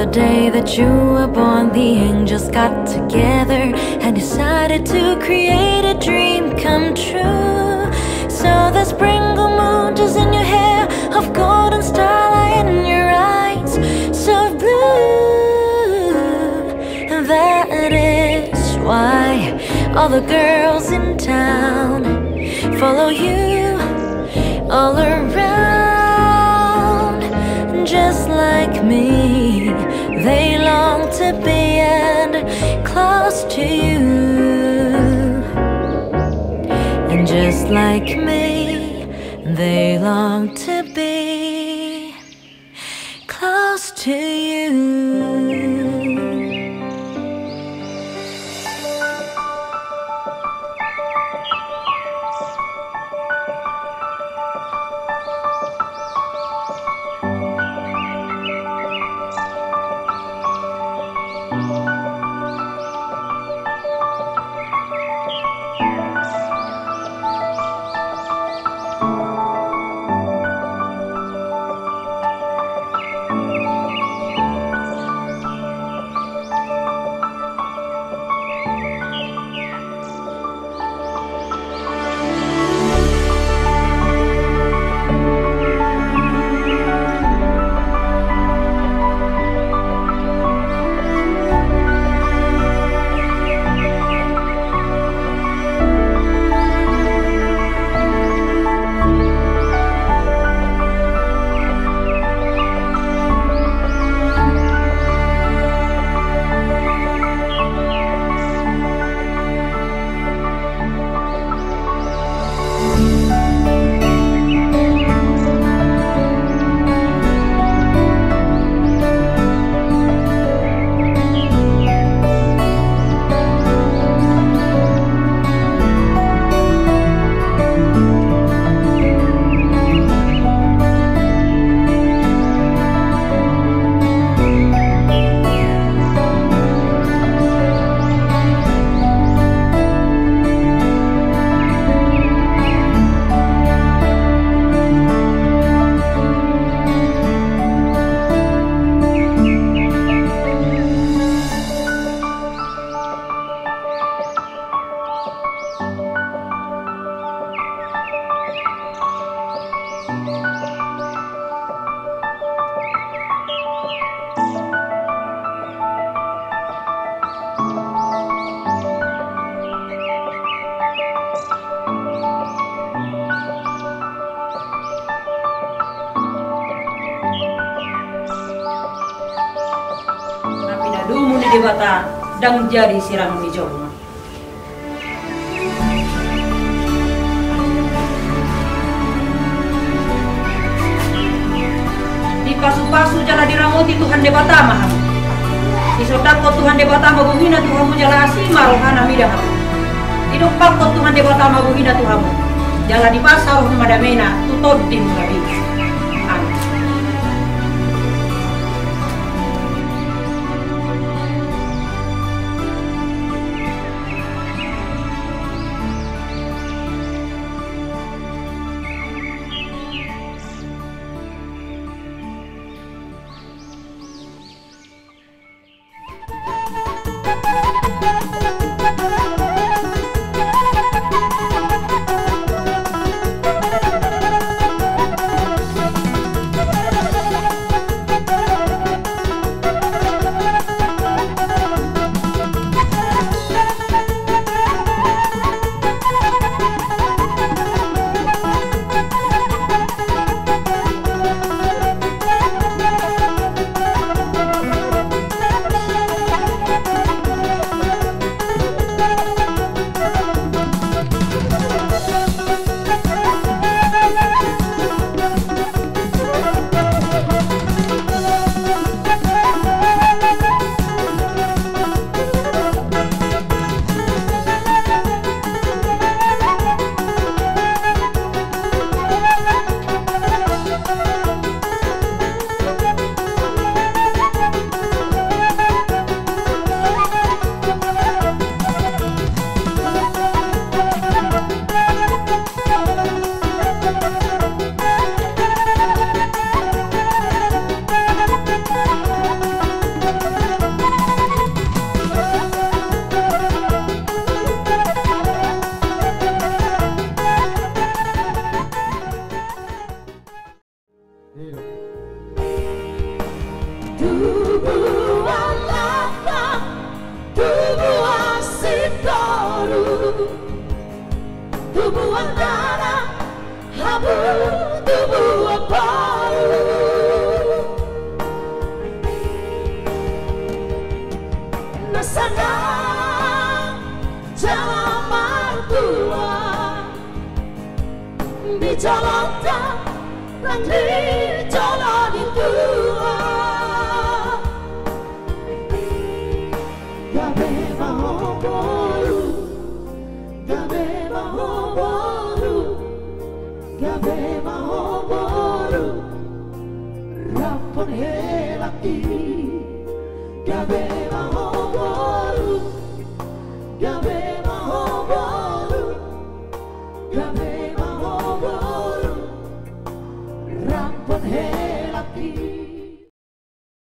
the day that you were born, the angels got together and decided to create a dream come true. So the sprinkle moon is in your hair, of golden starlight in your eyes, so blue. And that is why all the girls in town follow you all around. Just like me, they long to be and close to you. And just like me, they long to be close to you. Di Batak dan jadi sirang di Jawa. Di pasu-pasu jala diramoti Tuhan di Batak mah. Di sodako Tuhan di Batak mabuhina Tuhanmu jala asima rohana midah. Di dopak Tuhan di Batak mabuhina Tuhanmu. Jala di pasar roh madamena tutod dim gabi. jalan dan di jalan itu gabe mahoboru gabe mahoboru gabe mahoboru rapon helaki gabe mahoboru gabe mahoboru gabe